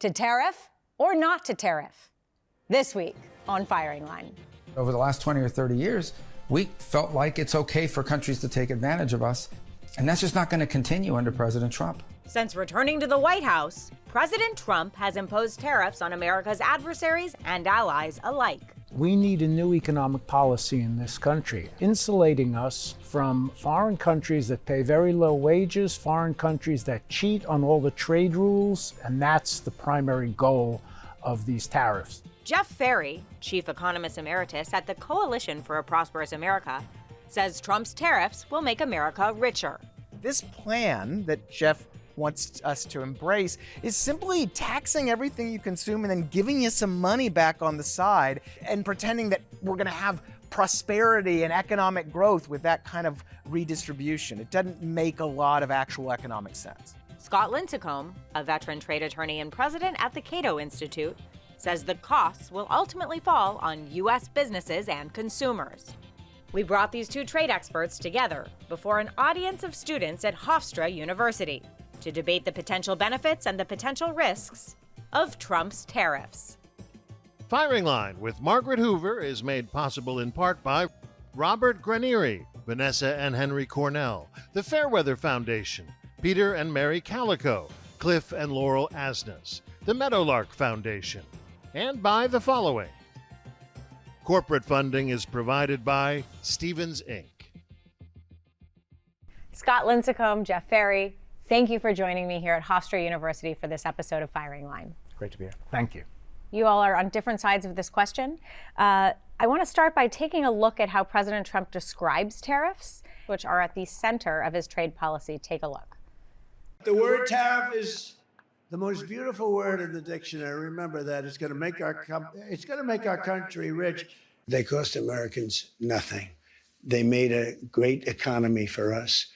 To tariff or not to tariff? This week on Firing Line. Over the last 20 or 30 years, we felt like it's okay for countries to take advantage of us. And that's just not going to continue under President Trump. Since returning to the White House, President Trump has imposed tariffs on America's adversaries and allies alike. We need a new economic policy in this country, insulating us from foreign countries that pay very low wages, foreign countries that cheat on all the trade rules, and that's the primary goal of these tariffs. Jeff Ferry, chief economist emeritus at the Coalition for a Prosperous America, says Trump's tariffs will make America richer. This plan that Jeff wants us to embrace is simply taxing everything you consume and then giving you some money back on the side and pretending that we're going to have prosperity and economic growth with that kind of redistribution. It doesn't make a lot of actual economic sense. Scott Lincicome, a veteran trade attorney and president at the Cato Institute, says the costs will ultimately fall on U.S. businesses and consumers. We brought these two trade experts together before an audience of students at Hofstra University to debate the potential benefits and the potential risks of Trump's tariffs. Firing Line with Margaret Hoover is made possible in part by Robert Granieri, Vanessa and Henry Cornell, the Fairweather Foundation, Peter and Mary Calico, Cliff and Laurel Asnes, the Meadowlark Foundation, and by the following. Corporate funding is provided by Stevens, Inc. Scott Lincicome, Jeff Ferry, thank you for joining me here at Hofstra University for this episode of Firing Line. Great to be here. Thank you. You all are on different sides of this question. I want to start by taking a look at how President Trump describes tariffs, which are at the center of his trade policy. Take a look. The word tariff is the most beautiful word in the dictionary. Remember that. It's going to make our country rich. They cost Americans nothing. They made a great economy for us.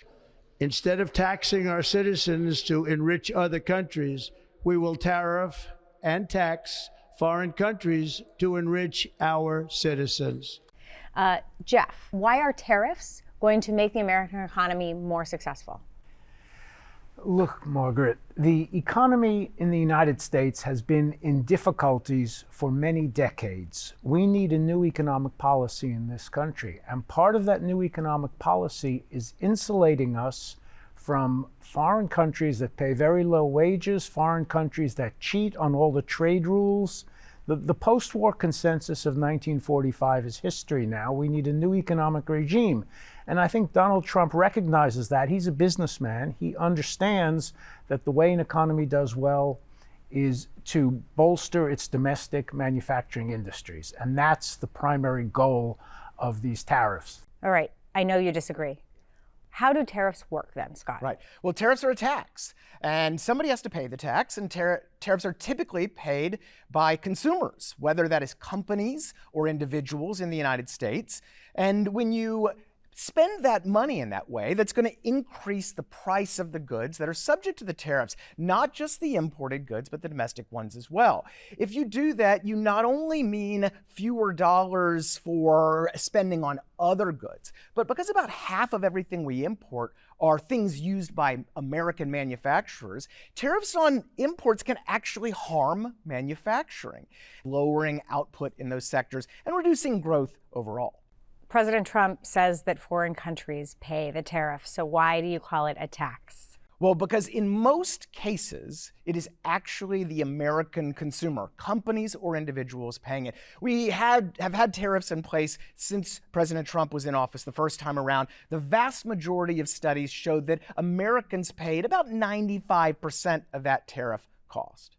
Instead of taxing our citizens to enrich other countries, we will tariff and tax foreign countries to enrich our citizens. Jeff, why are tariffs going to make the American economy more successful? Look, Margaret, the economy in the United States has been in difficulties for many decades. We need a new economic policy in this country, and part of that new economic policy is insulating us from foreign countries that pay very low wages, foreign countries that cheat on all the trade rules. The post-war consensus of 1945 is history now. We need a new economic regime. And I think Donald Trump recognizes that. He's a businessman. He understands that the way an economy does well is to bolster its domestic manufacturing industries. And that's the primary goal of these tariffs. All right, I know you disagree. How do tariffs work then, Scott? Right. Well, tariffs are a tax, and somebody has to pay the tax, and tariffs are typically paid by consumers, whether that is companies or individuals in the United States. And when you spend that money in that way, that's going to increase the price of the goods that are subject to the tariffs, not just the imported goods, but the domestic ones as well. If you do that, you not only mean fewer dollars for spending on other goods, but because about half of everything we import are things used by American manufacturers, tariffs on imports can actually harm manufacturing, lowering output in those sectors and reducing growth overall. President Trump says that foreign countries pay the tariff, so why do you call it a tax? Well, because in most cases, it is actually the American consumer, companies or individuals paying it. We have had tariffs in place since President Trump was in office the first time around. The vast majority of studies showed that Americans paid about 95% of that tariff cost.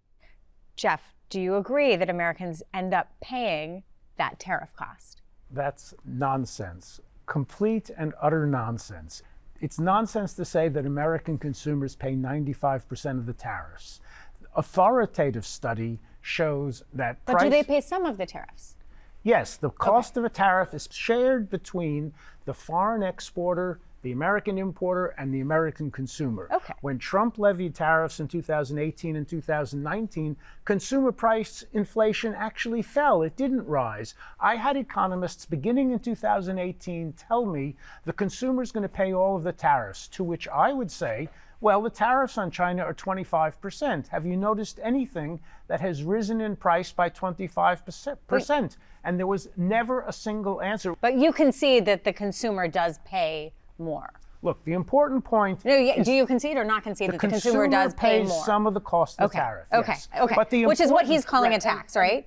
Jeff, do you agree that Americans end up paying that tariff cost? That's nonsense, complete and utter nonsense. It's nonsense to say that American consumers pay 95% of the tariffs. Authoritative study shows that But do they pay some of the tariffs? Yes, the cost of a tariff is shared between the foreign exporter, the American importer, and the American consumer. Okay. When Trump levied tariffs in 2018 and 2019, consumer price inflation actually fell. It didn't rise. I had economists beginning in 2018 tell me the consumer's going to pay all of the tariffs, to which I would say, Well, the tariffs on China are 25%. Have you noticed anything that has risen in price by 25%? And there was never a single answer. But you concede that the consumer does pay more. Look, the important point No, is do you concede or not concede the that the consumer does pay pays more? some of the cost of the Okay, tariff. okay, yes. okay. But the Which is what he's important- calling a tax, right?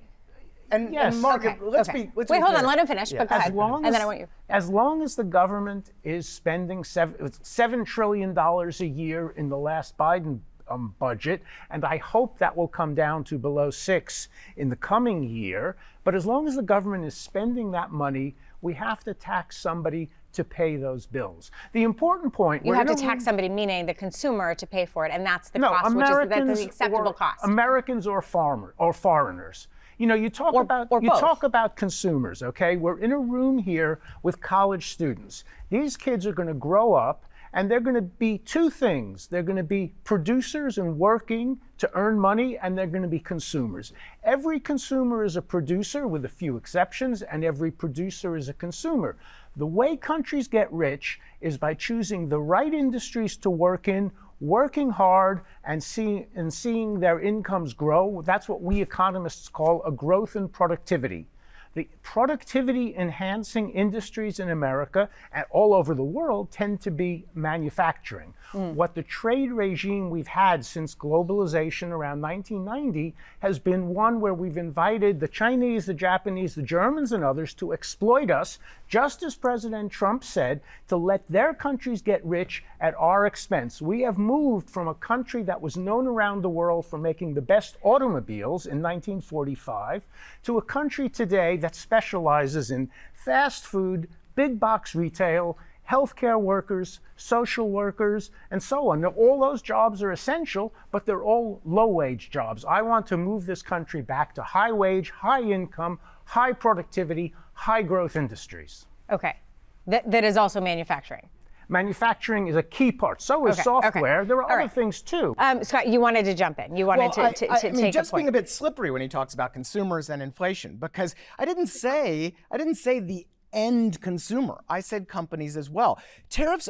And, Yes. and Margaret, Okay, let's okay. be. Let's Wait, be hold on. clear. Let him finish. But go ahead. And then I want you. As long as the government is spending $7 trillion a year in the last Biden budget, and I hope that will come down to below 6 in the coming year. But as long as the government is spending that money, we have to tax somebody to pay those bills. The important point, You have to tax somebody, meaning the consumer, to pay for it, and that's the cost, which is that's the acceptable cost. Americans or foreigners. You know, you talk about consumers, okay? We're in a room here with college students. These kids are going to grow up and they're going to be two things. They're going to be producers and working to earn money, and they're going to be consumers. Every consumer is a producer with a few exceptions, and every producer is a consumer. The way countries get rich is by choosing the right industries to work in, working hard, and seeing their incomes grow. That's what we economists call a growth in productivity. The productivity enhancing industries in America and all over the world tend to be manufacturing. What the trade regime we've had since globalization around 1990 has been one where we've invited the Chinese, the Japanese, the Germans, and others to exploit us, just as President Trump said, to let their countries get rich at our expense. We have moved from a country that was known around the world for making the best automobiles in 1945 to a country today that specializes in fast food, big box retail, healthcare workers, social workers, and so on. Now, all those jobs are essential, but they're all low-wage jobs. I want to move this country back to high-wage, high-income, high productivity, high-growth industries. Okay. That is also manufacturing. Manufacturing is a key part. So is software. Okay. There are All other right. things too. Scott, you wanted to jump in. You wanted to take I mean, Jeff's a point. being a bit slippery when he talks about consumers and inflation, because I didn't say the end consumer. I said companies as well. Tariffs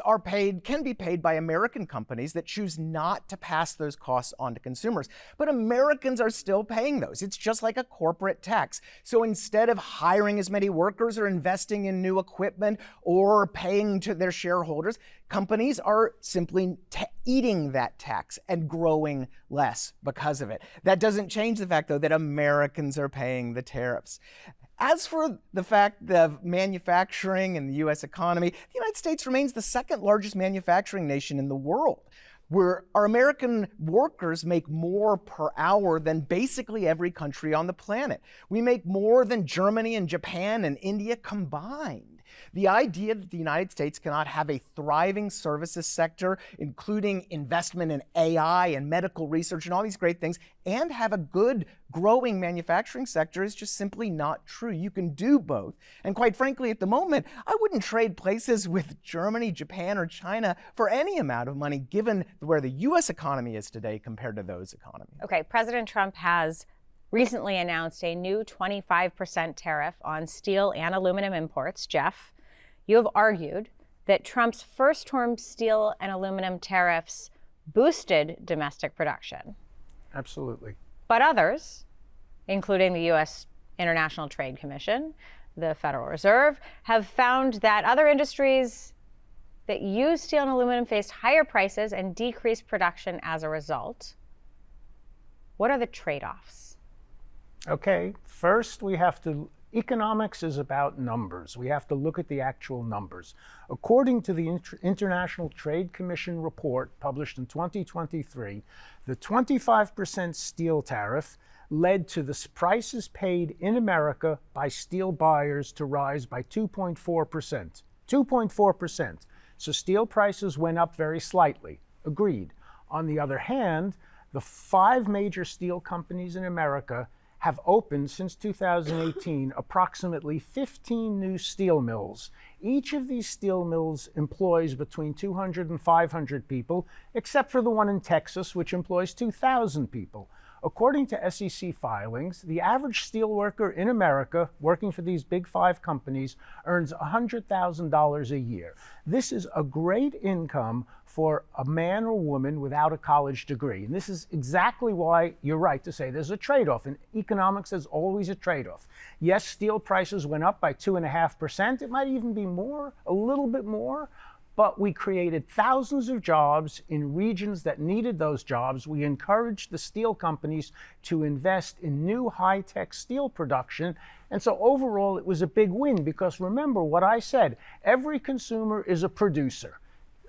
can be paid by American companies that choose not to pass those costs on to consumers. But Americans are still paying those. It's just like a corporate tax. So instead of hiring as many workers or investing in new equipment or paying to their shareholders, companies are simply eating that tax and growing less because of it. That doesn't change the fact, though, that Americans are paying the tariffs. As for the fact of manufacturing and the U.S. economy, the United States remains the second largest manufacturing nation in the world, where our American workers make more per hour than basically every country on the planet. We make more than Germany and Japan and India combined. The idea that the United States cannot have a thriving services sector, including investment in AI and medical research and all these great things, and have a good growing manufacturing sector is just simply not true. You can do both. And quite frankly, at the moment, I wouldn't trade places with Germany, Japan, or China for any amount of money, given where the U.S. economy is today compared to those economies. Okay, President Trump has recently announced a new 25% tariff on steel and aluminum imports. Jeff, you have argued that Trump's first-term steel and aluminum tariffs boosted domestic production. Absolutely. But others, including the U.S. International Trade Commission, the Federal Reserve, have found that other industries that use steel and aluminum faced higher prices and decreased production as a result. What are the trade-offs? Okay, first economics is about numbers. We have to look at the actual numbers. According to the International Trade Commission report published in 2023, the 25% steel tariff led to the prices paid in America by steel buyers to rise by 2.4%. 2.4%. So steel prices went up very slightly. Agreed. On the other hand, the 5 major steel companies in America have opened since 2018 approximately 15 new steel mills. Each of these steel mills employs between 200 and 500 people, except for the one in Texas, which employs 2,000 people. According to SEC filings, the average steelworker in America working for these big 5 companies earns $100,000 a year. This is a great income for a man or woman without a college degree. And this is exactly why you're right to say there's a trade-off. In economics, there's always a trade-off. Yes, steel prices went up by 2.5%. It might even be more, a little bit more. But we created thousands of jobs in regions that needed those jobs. We encouraged the steel companies to invest in new high-tech steel production. And so overall, it was a big win because remember what I said, every consumer is a producer.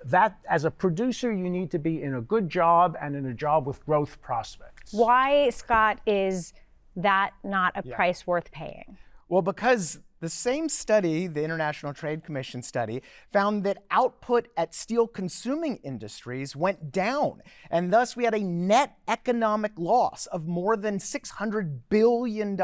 That, as a producer, you need to be in a good job and in a job with growth prospects. Why, Scott, is that not a price worth paying? Well, because the same study, the International Trade Commission study, found that output at steel-consuming industries went down, and thus we had a net economic loss of more than $600 billion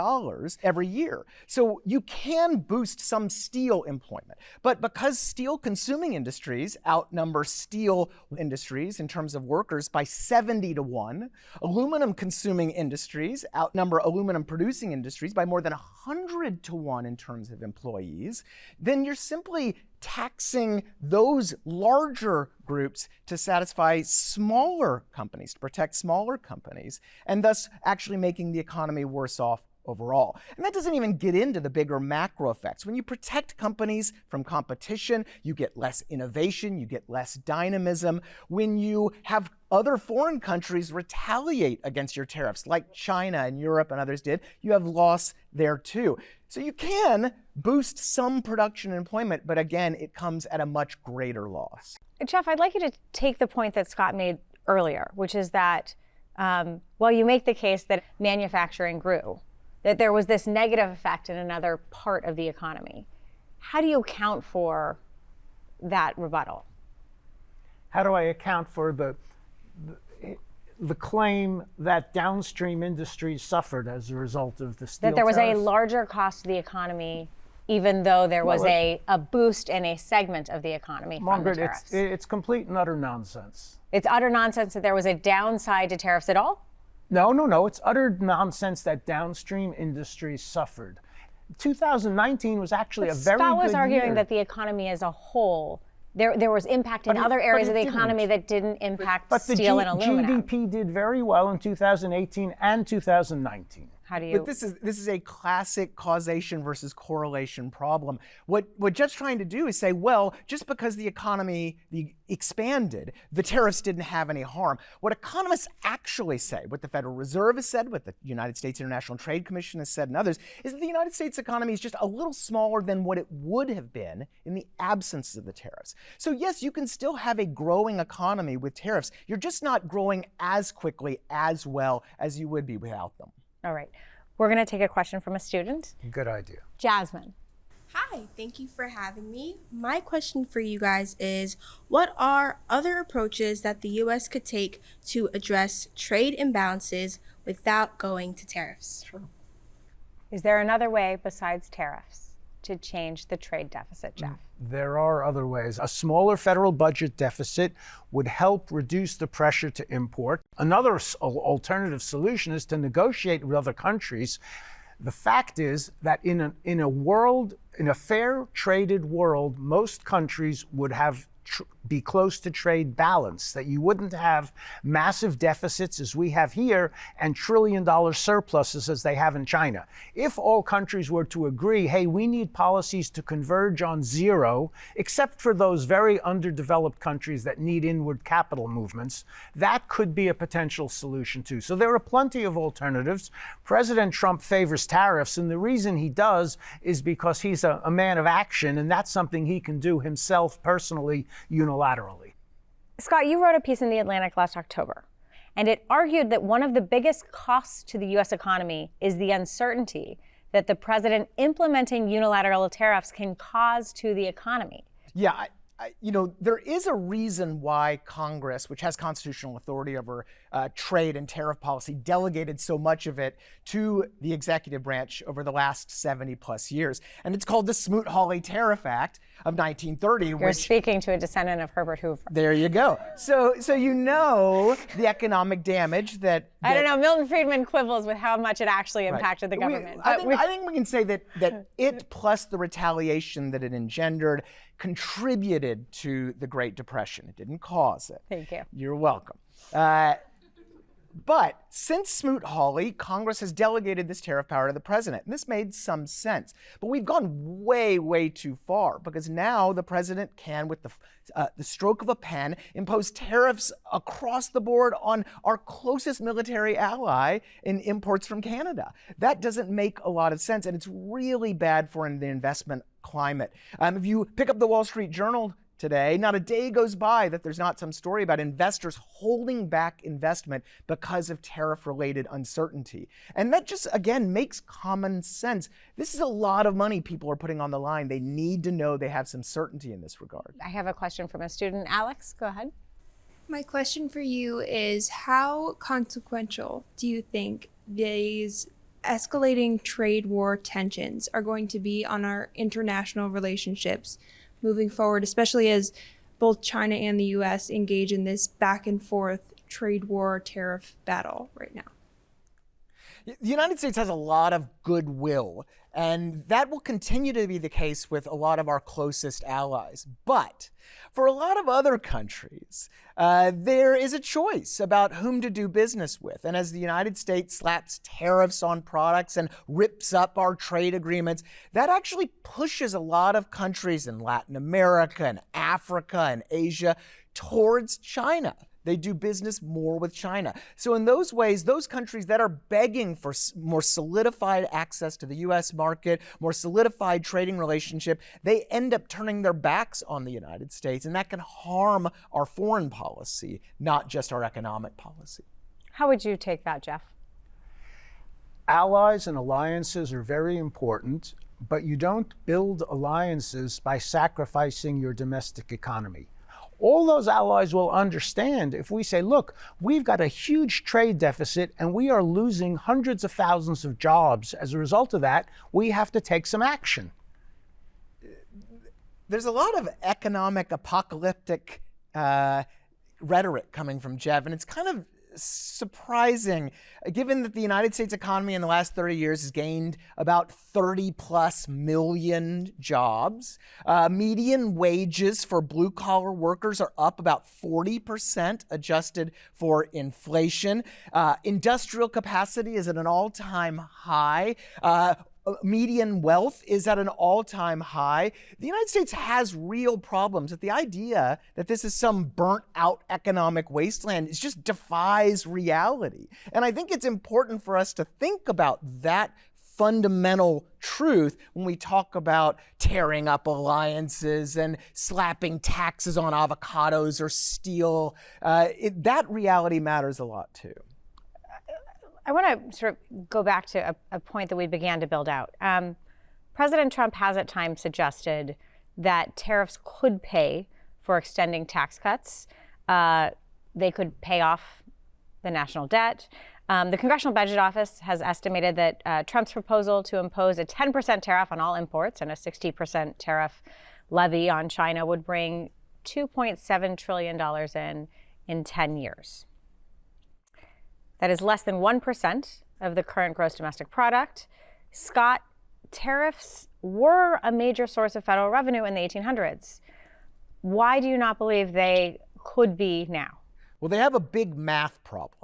every year. So you can boost some steel employment, but because steel-consuming industries outnumber steel industries in terms of workers by 70 to 1, aluminum-consuming industries outnumber aluminum-producing industries by more than 100 to 1 in terms of employees, then you're simply taxing those larger groups to satisfy smaller companies, to protect smaller companies, and thus actually making the economy worse off overall. And that doesn't even get into the bigger macro effects. When you protect companies from competition, you get less innovation, you get less dynamism. When you have other foreign countries retaliate against your tariffs, like China and Europe and others did, you have loss there too. So you can boost some production and employment, but again, it comes at a much greater loss. Jeff, I'd like you to take the point that Scott made earlier, which is that, you make the case that manufacturing grew, that there was this negative effect in another part of the economy. How do you account for that rebuttal? How do I account for the claim that downstream industries suffered as a result of the steel That there was tariffs? a larger cost to the economy, even though there was a boost in a segment of the economy from the Margaret, tariffs? it's complete and utter nonsense. It's utter nonsense that there was a downside to tariffs at all? No. It's utter nonsense that downstream industries suffered. 2019 was actually a very good year. Scott was arguing that the economy as a whole, there was impact in other areas of the economy that didn't impact steel and aluminum. GDP did very well in 2018 and 2019. How do you? But this is a classic causation versus correlation problem. What Jeff's trying to do is say, well, just because the economy expanded, the tariffs didn't have any harm. What economists actually say, what the Federal Reserve has said, what the United States International Trade Commission has said, and others, is that the United States economy is just a little smaller than what it would have been in the absence of the tariffs. So yes, you can still have a growing economy with tariffs. You're just not growing as quickly, as well as you would be without them. All right. We're going to take a question from a student. Good idea. Jasmine. Hi, thank you for having me. My question for you guys is, what are other approaches that the U.S. could take to address trade imbalances without going to tariffs? Sure. Is there another way besides tariffs to change the trade deficit, Jeff? There are other ways. A smaller federal budget deficit would help reduce the pressure to import. Another alternative solution is to negotiate with other countries. The fact is that in a fair traded world, most countries would have be close to trade balance, that you wouldn't have massive deficits as we have here and trillion-dollar surpluses as they have in China. If all countries were to agree, hey, we need policies to converge on zero, except for those very underdeveloped countries that need inward capital movements, that could be a potential solution too. So there are plenty of alternatives. President Trump favors tariffs, and the reason he does is because he's a man of action, and that's something he can do himself personally, unilaterally. Scott, you wrote a piece in The Atlantic last October, and it argued that one of the biggest costs to the U.S. economy is the uncertainty that the president implementing unilateral tariffs can cause to the economy. Yeah, there is a reason why Congress, which has constitutional authority over trade and tariff policy, delegated so much of it to the executive branch over the last 70 plus years. And it's called the Smoot-Hawley Tariff Act of 1930. You're speaking to a descendant of Herbert Hoover. There you go. So you know the economic damage that I don't know. Milton Friedman quibbles with how much it actually impacted the government. I think we can say that it plus the retaliation that it engendered contributed to the Great Depression. It didn't cause it. Thank you. You're welcome. But since Smoot-Hawley, Congress has delegated this tariff power to the president. And this made some sense. But we've gone way, way too far, because now the president can, with the stroke of a pen, impose tariffs across the board on our closest military ally in imports from Canada. That doesn't make a lot of sense, and it's really bad for the investment climate. If you pick up the Wall Street Journal today, not a day goes by that there's not some story about investors holding back investment because of tariff-related uncertainty. And that just, again, makes common sense. This is a lot of money people are putting on the line. They need to know they have some certainty in this regard. I have a question from a student. Alex, go ahead. My question for you is, how consequential do you think these escalating trade war tensions are going to be on our international relationships moving forward, especially as both China and the U.S. engage in this back and forth trade war tariff battle right now? The United States has a lot of goodwill, and that will continue to be the case with a lot of our closest allies. But for a lot of other countries, there is a choice about whom to do business with. And as the United States slaps tariffs on products and rips up our trade agreements, that actually pushes a lot of countries in Latin America and Africa and Asia towards China. They do business more with China. So in those ways, those countries that are begging for more solidified access to the U.S. market, more solidified trading relationship, they end up turning their backs on the United States, and that can harm our foreign policy, not just our economic policy. How would you take that, Jeff? Allies and alliances are very important, but you don't build alliances by sacrificing your domestic economy. All those allies will understand if we say, look, we've got a huge trade deficit and we are losing hundreds of thousands of jobs. As a result of that, we have to take some action. There's a lot of economic apocalyptic rhetoric coming from Jeff, and it's kind of surprising, given that the United States economy in the last 30 years has gained about 30 plus million jobs. Median wages for blue-collar workers are up about 40% adjusted for inflation. Industrial capacity is at an all-time high. Median wealth is at an all-time high. The United States has real problems. The idea that this is some burnt-out economic wasteland just defies reality. And I think it's important for us to think about that fundamental truth when we talk about tearing up alliances and slapping taxes on avocados or steel. That reality matters a lot too. I want to sort of go back to a point that we began to build out. President Trump has at times suggested that tariffs could pay for extending tax cuts. They could pay off the national debt. The Congressional Budget Office has estimated that Trump's proposal to impose a 10% tariff on all imports and a 60% tariff levy on China would bring $2.7 trillion in 10 years. That is less than 1% of the current gross domestic product. Scott, tariffs were a major source of federal revenue in the 1800s. Why do you not believe they could be now? Well, they have a big math problem.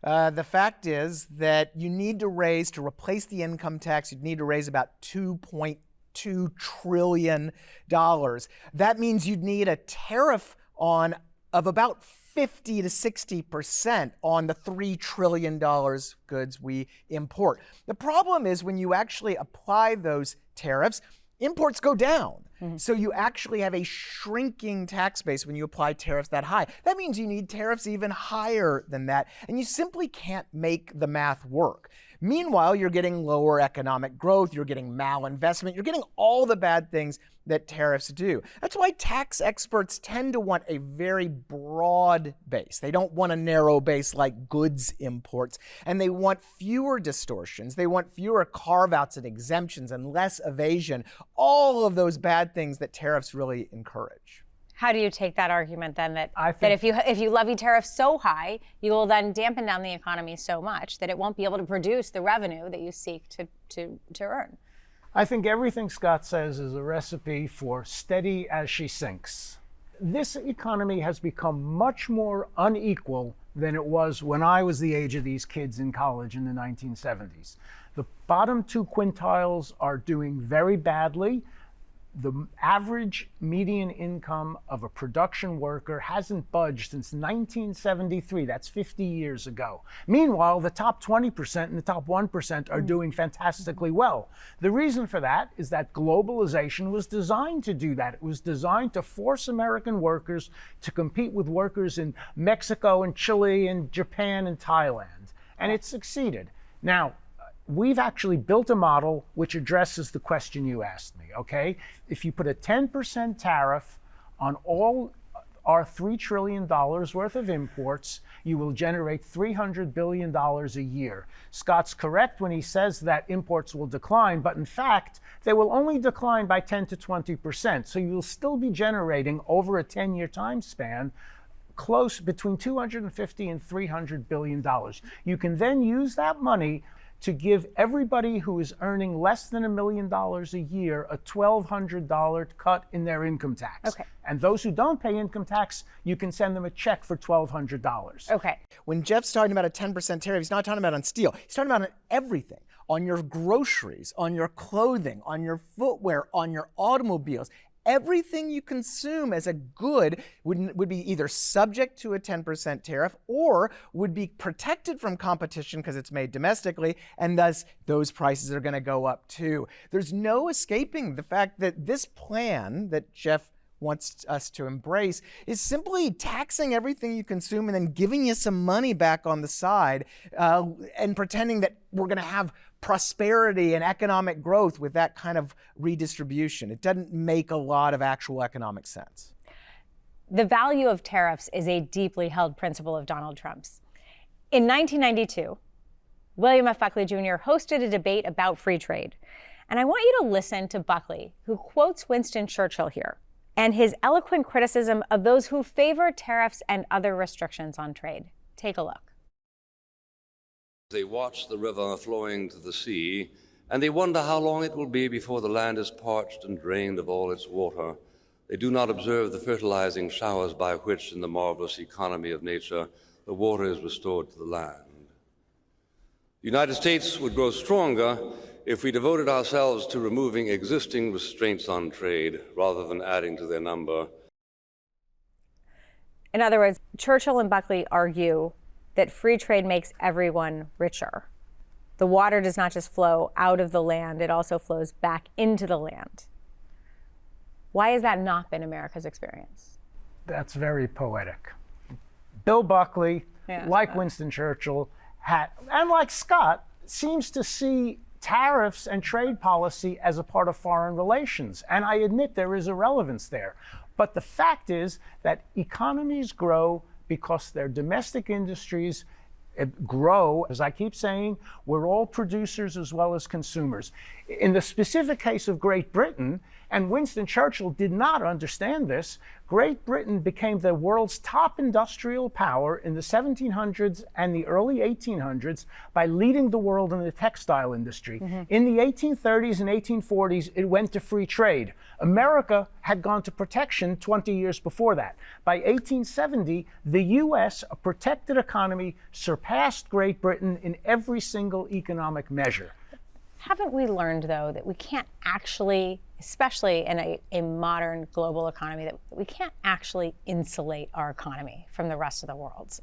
The fact is that you need to replace the income tax, you'd need to raise about $2.2 trillion. That means you'd need a tariff of about 50 to 60% on the $3 trillion goods we import. The problem is when you actually apply those tariffs, imports go down. Mm-hmm. So you actually have a shrinking tax base when you apply tariffs that high. That means you need tariffs even higher than that, and you simply can't make the math work. Meanwhile, you're getting lower economic growth, you're getting malinvestment, you're getting all the bad things that tariffs do. That's why tax experts tend to want a very broad base. They don't want a narrow base like goods imports, and they want fewer distortions. They want fewer carve-outs and exemptions and less evasion, all of those bad things that tariffs really encourage. How do you take that argument then that think- if you levy tariffs so high, you will then dampen down the economy so much that it won't be able to produce the revenue that you seek to earn? I think everything Scott says is a recipe for steady as she sinks. This economy has become much more unequal than it was when I was the age of these kids in college in the 1970s. The bottom 2 quintiles are doing very badly. The average median income of a production worker hasn't budged since 1973. That's 50 years ago. Meanwhile, the top 20% and the top 1% are doing fantastically well. The reason for that is that globalization was designed to do that. It was designed to force American workers to compete with workers in Mexico and Chile and Japan and Thailand. And it succeeded. Now, we've actually built a model which addresses the question you asked me, okay? If you put a 10% tariff on all our $3 trillion worth of imports, you will generate $300 billion a year. Scott's correct when he says that imports will decline, but in fact, they will only decline by 10 to 20%. So you'll still be generating over a 10-year time span close between $250 and $300 billion. You can then use that money to give everybody who is earning less than $1 million a year a $1,200 cut in their income tax. Okay. And those who don't pay income tax, you can send them a check for $1,200. Okay. When Jeff's talking about a 10% tariff, he's not talking about on steel. He's talking about on everything, on your groceries, on your clothing, on your footwear, on your automobiles. Everything you consume as a good would be either subject to a 10% tariff or would be protected from competition because it's made domestically, and thus those prices are going to go up too. There's no escaping the fact that this plan that Jeff wants us to embrace is simply taxing everything you consume and then giving you some money back on the side and pretending that we're going to have prosperity and economic growth with that kind of redistribution. It doesn't make a lot of actual economic sense. The value of tariffs is a deeply held principle of Donald Trump's. In 1992, William F. Buckley Jr. hosted a debate about free trade. And I want you to listen to Buckley, who quotes Winston Churchill here, and his eloquent criticism of those who favor tariffs and other restrictions on trade. Take a look. They watch the river flowing to the sea, and they wonder how long it will be before the land is parched and drained of all its water. They do not observe the fertilizing showers by which, in the marvelous economy of nature, the water is restored to the land. The United States would grow stronger if we devoted ourselves to removing existing restraints on trade rather than adding to their number. In other words, Churchill and Buckley argue that free trade makes everyone richer. The water does not just flow out of the land, it also flows back into the land. Why has that not been America's experience? That's very poetic. Bill Buckley, like Winston Churchill, and like Scott, seems to see tariffs and trade policy as a part of foreign relations. And I admit there is a relevance there. But the fact is that economies grow because their domestic industries grow. As I keep saying, we're all producers as well as consumers. In the specific case of Great Britain, and Winston Churchill did not understand this, Great Britain became the world's top industrial power in the 1700s and the early 1800s by leading the world in the textile industry. In the 1830s and 1840s, it went to free trade. America had gone to protection 20 years before that. By 1870, the U.S., a protected economy, surpassed Great Britain in every single economic measure. Haven't we learned, though, that we can't actually, especially in a modern global economy, that we can't actually insulate our economy from the rest of the world?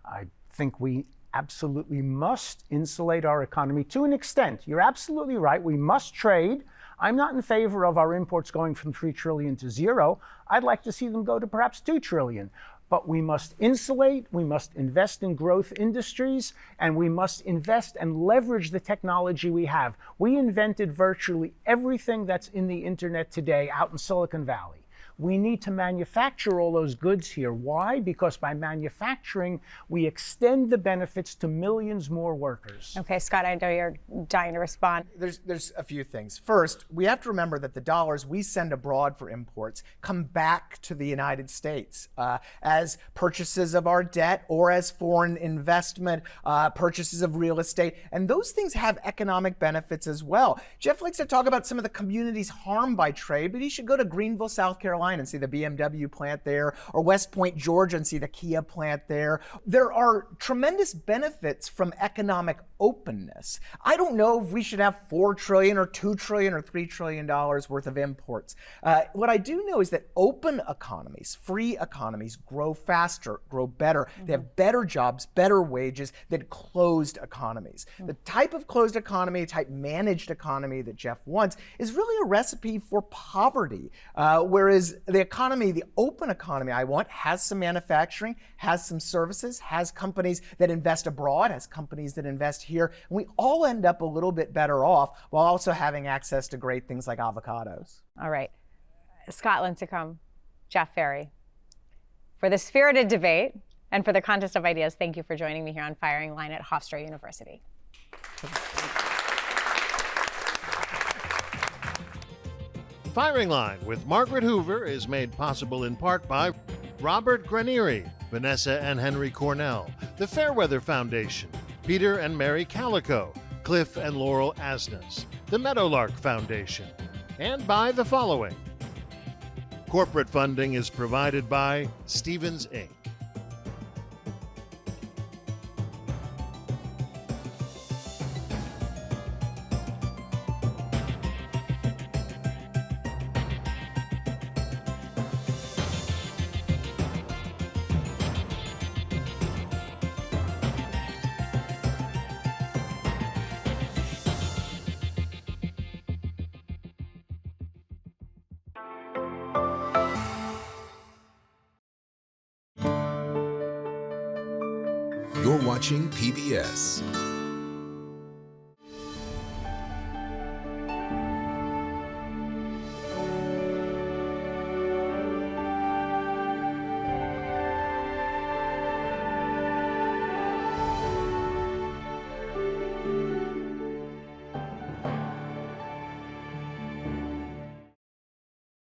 I think we absolutely must insulate our economy to an extent. You're absolutely right. We must trade. I'm not in favor of our imports going from $3 trillion to zero. I'd like to see them go to perhaps $2 trillion. but we must insulate, we must invest in growth industries, and we must invest and leverage the technology we have. We invented virtually everything that's in the internet today out in Silicon Valley. We need to manufacture all those goods here. Why? Because by manufacturing, we extend the benefits to millions more workers. Okay, Scott, I know you're dying to respond. There's a few things. First, we have to remember that the dollars we send abroad for imports come back to the United States as purchases of our debt or as foreign investment, purchases of real estate, and those things have economic benefits as well. Jeff likes to talk about some of the communities harmed by trade, but he should go to Greenville, South Carolina and see the BMW plant there, or West Point, Georgia, and see the Kia plant there. There are tremendous benefits from economic openness. I don't know if we should have $4 trillion or $2 trillion or $3 trillion worth of imports. What I do know is that open economies, free economies, grow faster, grow better. They have better jobs, better wages than closed economies. The type of closed economy, type managed economy that Jeff wants is really a recipe for poverty, whereas the economy, the open economy I want, has some manufacturing, has some services, has companies that invest abroad, has companies that invest here, and we all end up a little bit better off while also having access to great things like avocados. All right. Scott Lincicome, Jeff Ferry. For the spirited debate and for the contest of ideas, thank you for joining me here on Firing Line at Hofstra University. Firing Line with Margaret Hoover is made possible in part by Robert Granieri, Vanessa and Henry Cornell, the Fairweather Foundation, Peter and Mary Calico, Cliff and Laurel Asnes, the Meadowlark Foundation, and by the following. Corporate funding is provided by Stevens Inc. You're watching PBS.